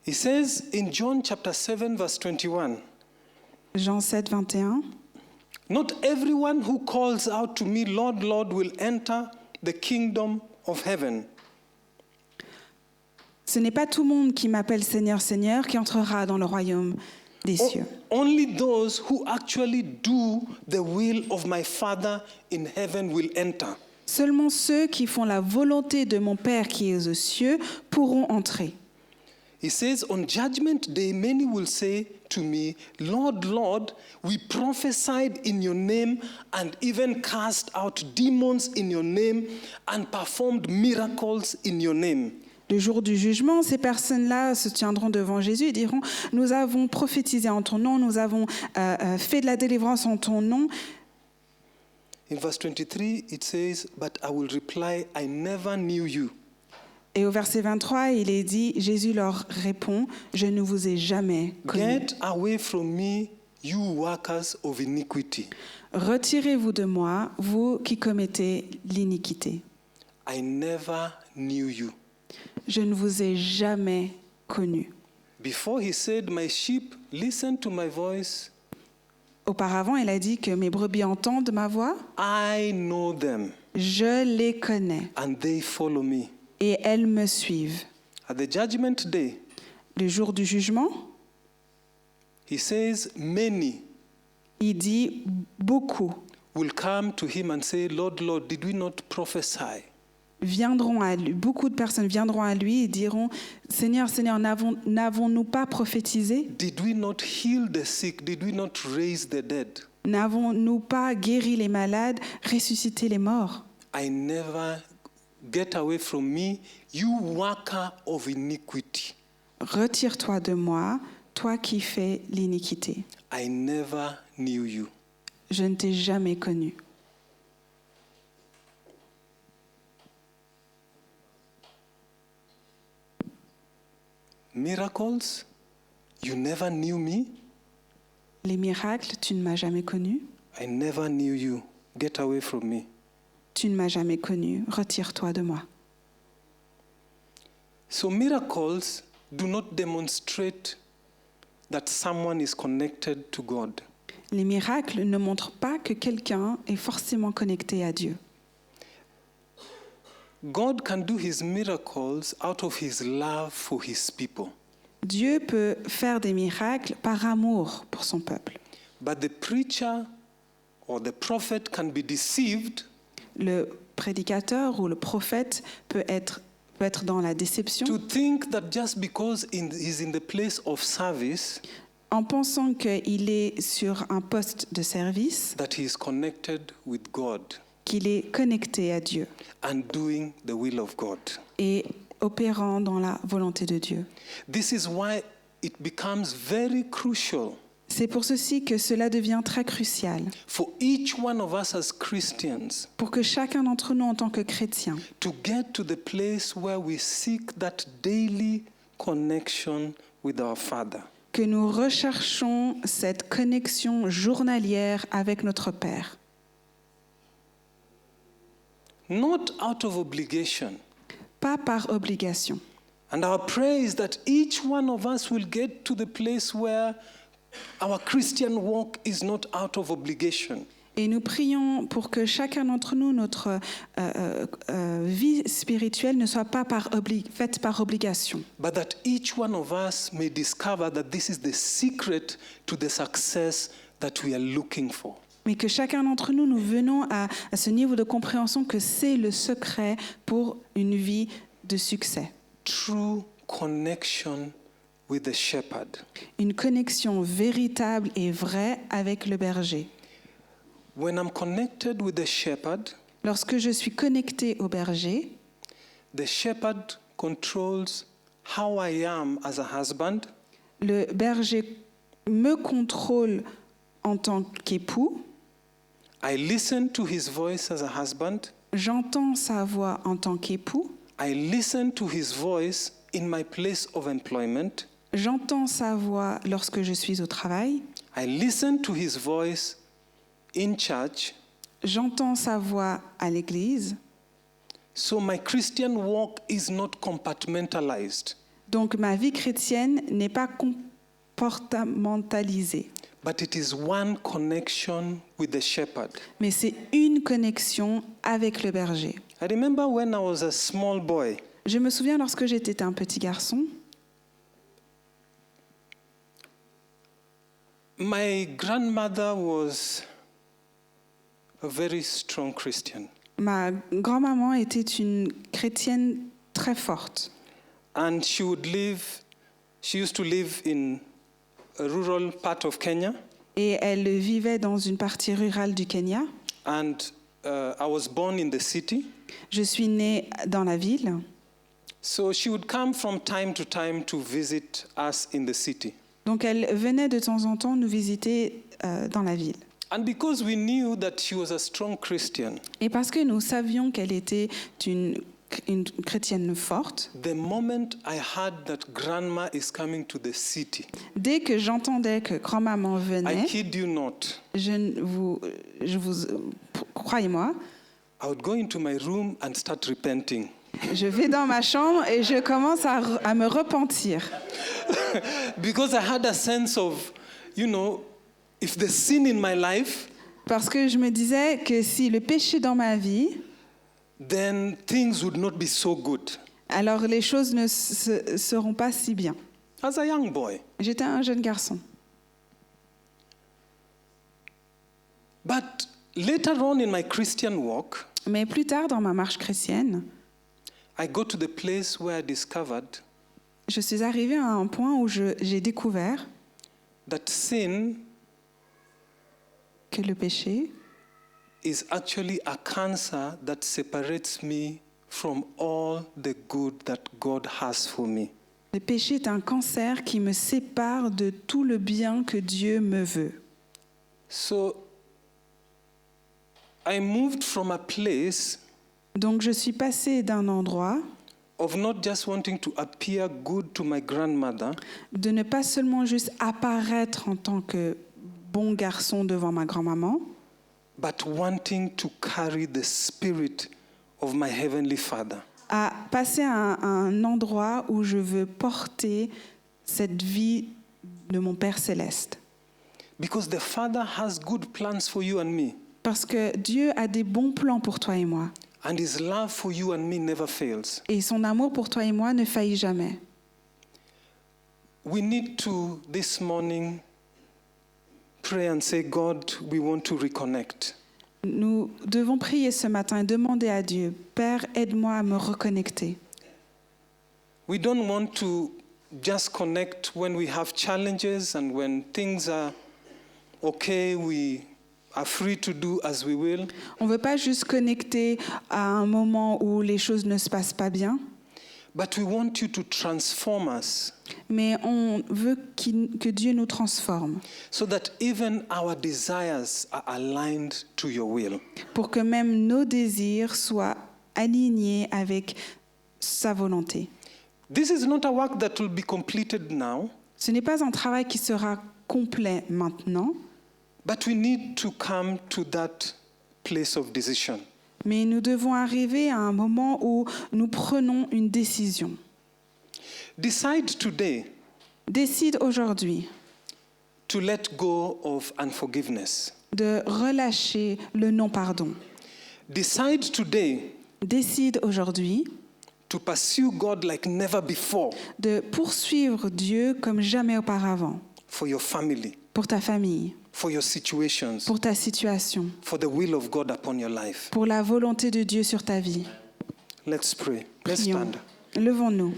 He says in John chapter 7, verse 21, Jean 7, 21. not everyone who calls out to me, Lord, Lord, will enter the kingdom of heaven. Ce n'est pas tout le monde qui m'appelle Seigneur, Seigneur qui entrera dans le royaume des cieux. Only those who actually do the will of my Father in heaven will enter. Seulement ceux qui font la volonté de mon Père qui est aux cieux pourront entrer. He says, on judgment day, many will say to me, Lord, Lord, we prophesied in your name and even cast out demons in your name and performed miracles in your name. Le jour du jugement, ces personnes-là se tiendront devant Jésus et diront « Nous avons prophétisé en ton nom, nous avons fait de la délivrance en ton nom. » In verse 23, it says, but I will reply, I never knew you. Et au verset 23, il est dit, Jésus leur répond « Je ne vous ai jamais connu. Get away from me, you workers of iniquity. Retirez-vous de moi, vous qui commettez l'iniquité. I never knew you. Je ne vous ai jamais connu. » Before he said, my sheep listen to my voice. Auparavant, il a dit que mes brebis entendent ma voix. I know them Je les connais and they follow me. et elles me suivent. At the judgment day, Le jour du jugement, he says, many il dit beaucoup will come to him and say, Lord, Lord, did we not prophesy? viendront à lui, beaucoup de personnes viendront à lui et diront Seigneur, Seigneur, n'avons-nous pas prophétisé? Did we not heal the sick? Did we not raise the dead? N'avons-nous pas guéri les malades, ressuscité les morts? I never get away from me, you worker of iniquity. Retire-toi de moi, toi qui fais l'iniquité. I never knew you. Je ne t'ai jamais connu. Miracles, you never knew me. Les miracles, tu ne m'as jamais connu. I never knew you. Get away from me. Tu ne m'as jamais connu. Retire-toi de moi. So miracles do not demonstrate that someone is connected to God. Les miracles ne montrent pas que quelqu'un est forcément connecté à Dieu. God can do his miracles out of his love for his people. Dieu peut faire des miracles par amour pour son peuple. But the preacher or the prophet can be deceived Le prédicateur ou le prophète peut être dans la déception to think that just because he's in the place of service, en pensant qu'il est sur un poste de service, that he is connected with God qu'il est connecté à Dieu and doing the will of God. et opérant dans la volonté de Dieu. This is why it becomes very crucial C'est pour ceci que cela devient très crucial for each one of us as Christians pour que chacun d'entre nous en tant que chrétien to get to the place where we seek that daily connection with our Father. que nous recherchons cette connexion journalière avec notre Père. Not out of obligation. Pas par obligation. And our prayer is that each one of us will get to the place where our Christian walk is not out of obligation. Et nous prions pour que chacun d'entre nous, notre vie spirituelle ne soit pas faite par obligation, But that each one of us may discover that this is the secret to the success that we are looking for. mais que chacun d'entre nous, nous venons à ce niveau de compréhension que c'est le secret pour une vie de succès. True connection with the shepherd. Une connexion véritable et vraie avec le berger. When I'm connected with the shepherd, Lorsque je suis connectée au berger, the shepherd controls how I am as a husband, le berger me contrôle en tant qu'époux, I listen to his voice as a husband, j'entends sa voix en tant qu'époux, I listen to his voice in my place of employment, j'entends sa voix lorsque je suis au travail, I listen to his voice in church. j'entends sa voix à l'église. So my Christian walk is not compartmentalized, Donc ma vie chrétienne n'est pas comportementalisée, but it is one connection with the shepherd. mais c'est une connexion avec le berger. I remember when I was a small boy, Je me souviens lorsque j'étais un petit garçon, my grandmother was a very strong Christian. ma grand-maman était une chrétienne très forte. And she used to live in a rural part of Kenya. Et elle vivait dans une partie rurale du Kenya. And I was born in the city. Je suis née dans la ville. So she would come from time to visit us in the city. Donc elle venait de temps en temps nous visiter dans la ville. And because we knew that she was a strong Christian, Et parce que nous savions qu'elle était une chrétienne forte, the moment I heard that grandma is coming to the city, dès que j'entendais que grand-maman I venait, kid you not, croyez-moi, I would go into my room and start repenting. je vais dans ma chambre et je commence à me repentir. Because I had a sense of, if the sin in my life, Parce que je me disais que si le péché dans ma vie, then things would not be so good. alors les choses ne seront pas si bien. As a young boy. J'étais un jeune garçon. But later on in my Christian walk, Mais plus tard, dans ma marche chrétienne, I go to the place where I discovered je suis arrivée à un point où j'ai découvert that sin que le péché is actually a cancer that separates me from all the good that God has for me. Le péché est un cancer qui me sépare de tout le bien que Dieu me veut. So I moved from a place Donc je suis passée d'un endroit of not just wanting to appear good to my grandmother, de ne pas seulement juste apparaître en tant que bon garçon devant ma grand-maman, but wanting to carry the spirit of my heavenly Father. à passer à un endroit où je veux porter cette vie de mon Père céleste. Because the Father has good plans for you and me. Parce que Dieu a des bons plans pour toi et moi. And his love for you and me never fails. Et son amour pour toi et moi ne faillit jamais. we need to, this morning, pray and say, God, we want to reconnect. Nous devons prier ce matin et demander à Dieu, Père, aide-moi à me reconnecter. We don't want to just connect when we have challenges and when things are okay, we are free to do as we will. On ne veut pas juste connecter à un moment où les choses ne se passent pas bien, But we want you to transform us mais on veut que Dieu nous transforme so that even our desires are aligned to your will. pour que même nos désirs soient alignés avec sa volonté. This is not a work that will be completed now, Ce n'est pas un travail qui sera complet maintenant, but we need to come to that place of decision. mais nous devons arriver à un moment où nous prenons une décision. Decide today Décide aujourd'hui to let go of unforgiveness. de relâcher le non-pardon. Decide today Décide aujourd'hui to pursue God like never before de poursuivre Dieu comme jamais auparavant, for your family, pour ta famille, for your situations, pour ta situation, for the will of God upon your life. pour la volonté de Dieu sur ta vie. Let's pray. Let's Prions. stand. Levons-nous.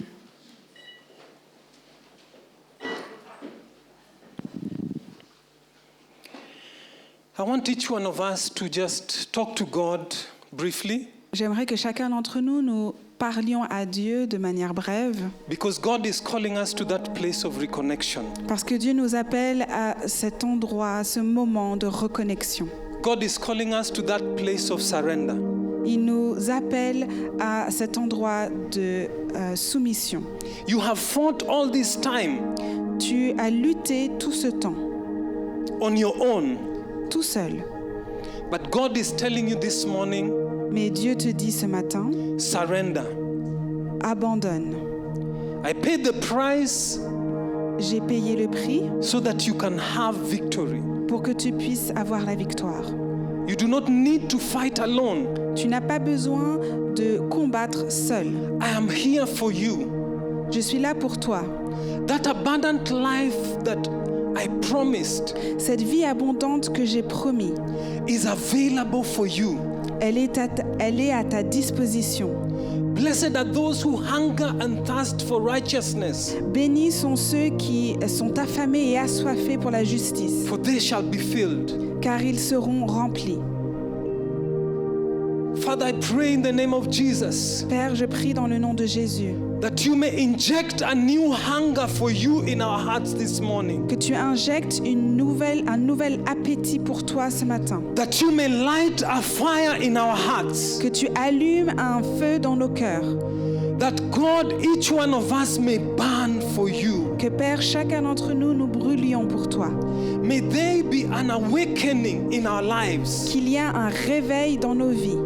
I want each one of us to just talk to God briefly, J'aimerais que chacun d'entre nous, nous parlions à Dieu de manière brève, because God is calling us to that place of reconnection. parce que Dieu nous appelle à cet endroit, à ce moment de reconnexion. God is calling us to that place of surrender. Il nous appelle à cet endroit de soumission. You have fought all this time Tu as lutté tout ce temps, on your own, tout seul. but God is telling you this morning, Mais Dieu te dit ce matin, surrender. abandonne. I paid the price J'ai payé le prix so that you can have victory. pour que tu puisses avoir la victoire. You do not need to fight alone. Tu n'as pas besoin de combattre seul. I am here for you. Je suis là pour toi. That abundant life that I promised Cette vie abondante que j'ai promis, is available for you. elle est à ta disposition. Blessed are those who hunger and thirst for righteousness, Bénis sont ceux qui sont affamés et assoiffés pour la justice, for they shall be filled. car ils seront remplis. Father, I pray in the name of Jesus Père, je prie dans le nom de Jésus that you may inject a new hunger for you in our hearts this morning, que tu injectes un nouvel appétit pour toi ce matin, that you may light a fire in our hearts, que tu allumes un feu dans nos cœurs, that God, each one of us may burn for you. que Père, chacun d'entre nous, nous brûlions pour toi, May there be an awakening in our lives. qu'il y a un réveil dans nos vies.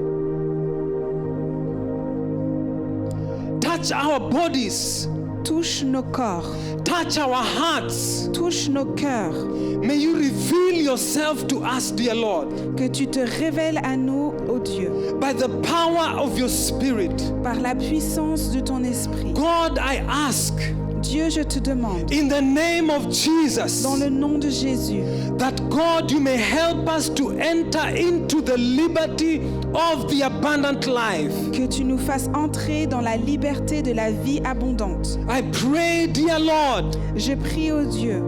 Touch our bodies, Touche nos corps, touch our hearts. touche nos cœurs, May you reveal yourself to us, dear Lord, que tu te révèles à nous, ô Dieu, by the power of your Spirit. par la puissance de ton esprit. God, I ask Dieu, je te demande, in the name of Jesus dans le nom de Jésus, that God, you may help us to enter into the liberty of the abundant life. que tu nous fasses entrer dans la liberté de la vie abondante. I pray, dear Lord, Je prie, ô Dieu,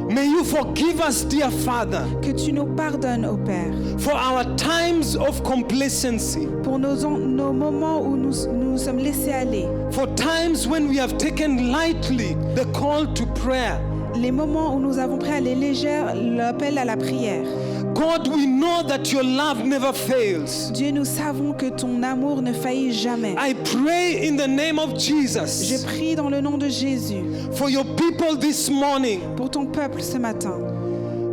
may you forgive us, dear Father, que tu nous pardonnes, ô Père, for our times of complacency, pour nos moments où nous sommes laissés aller, for times when we have taken lightly the call to prayer. les moments où nous avons pris à la légère l'appel à la prière. God, we know that your love never fails. Dieu, nous savons que ton amour ne faillit jamais. I pray in the name of Je Jesus prie dans le nom de Jésus for your people this morning, pour ton peuple ce matin,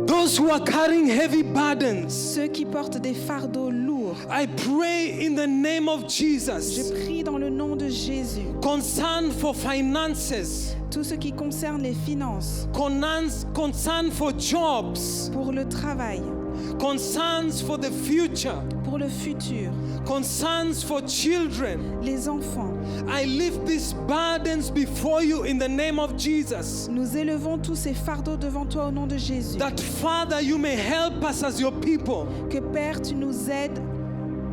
those who are carrying heavy burdens. ceux qui portent des fardeaux lourds. I pray in the name of Je Jesus, prie dans le nom de Jésus, concern for finances, tout ce qui concerne les finances, concern for jobs, pour le travail, concerns for the future. pour pour le futur, concerns for children. les enfants. I lift these burdens before you in the name of Jesus. Nous élevons tous ces fardeaux devant toi au nom de Jésus. That Father, you may help us as your people. Que Père, tu nous aides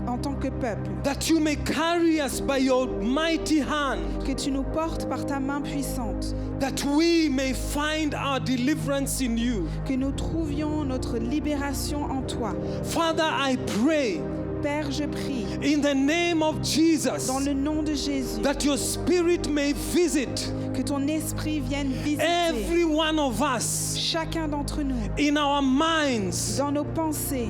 en tant que peuple. That you may carry us by your mighty hand. Que tu nous portes par ta main puissante. That we may find our deliverance in you. Que nous trouvions notre libération en toi. Father, I pray Père, je prie, in the name of Jesus, dans le nom de Jésus, that your spirit may visit que ton esprit vienne visiter every one of us chacun d'entre nous, in our minds, dans nos pensées,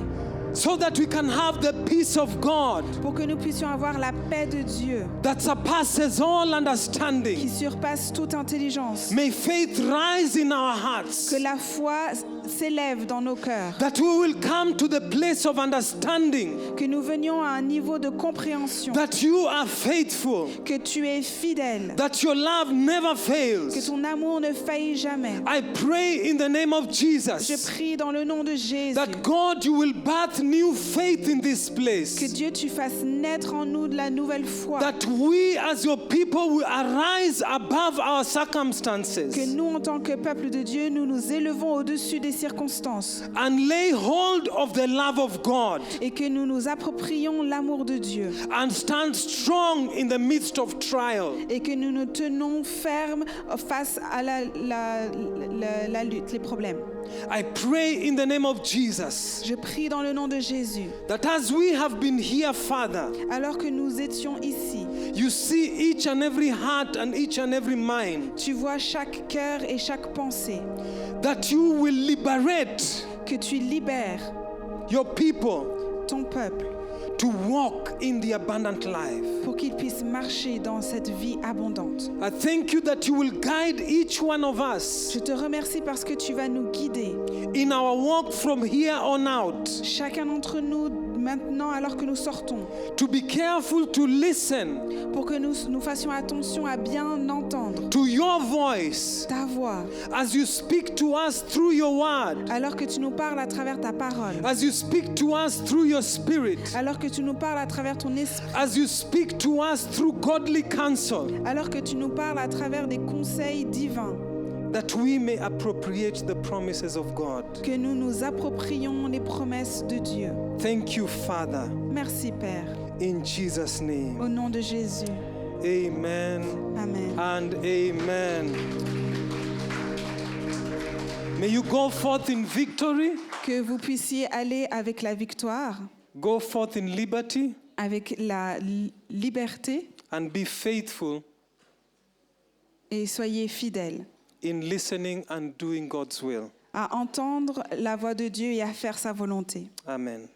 so that we can have the peace of God pour que nous puissions avoir la paix de Dieu that surpasses all qui understanding. surpasse toute intelligence. May faith rise in our hearts, Que la foi s'élève dans nos cœurs. that we will come to the place of understanding Que nous venions à un niveau de compréhension. that you are faithful, Que tu es fidèle. that your love never Que fails. ton amour ne faillit jamais. I pray in the name of Je Jesus prie dans le nom de Jésus. that God, you will birth new faith in this Que place, Dieu, tu fasses naître en nous de la nouvelle foi. that we as your people will arise above our Que circumstances nous, en tant que peuple de Dieu, nous nous élevons au-dessus des circonstances. and lay hold of the love of God Et que nous nous approprions l'amour de Dieu. and stand strong in the midst of trial. Et que nous nous tenons fermes face à la lutte, les problèmes. I pray in the name of Jesus Je prie dans le nom de Jésus. that as we have been here, Father, Alors que nous étions ici, you see each and every heart and each and every mind, tu vois chaque cœur et chaque pensée. that you will liberate Que tu libères your people ton peuple to walk in the abundant life. pour qu'ils puissent marcher dans cette vie abondante. I thank you that you will guide each one of us Je te remercie parce que tu vas nous guider, in our walk from here on out, chacun d'entre nous maintenant alors que nous sortons, to be careful to listen pour que nous fassions attention à bien entendre to your voice ta voix, as you speak to us through your word, alors que tu nous parles à travers ta parole, as you speak to us through your spirit, alors que tu nous parles à travers ton esprit, as you speak to us through godly counsel, alors que tu nous parles à travers des conseils divins, that we may appropriate the promises of God. que nous nous approprions les promesses de Dieu. Thank you, Father, Merci Père, in Jesus' name. au nom de Jésus. Amen Amen. and amen. May you go forth in victory, Que vous puissiez aller avec la victoire, go forth in liberty, avec la liberté, and be faithful et soyez fidèles in listening and doing God's will. à entendre la voix de Dieu et à faire sa volonté. Amen.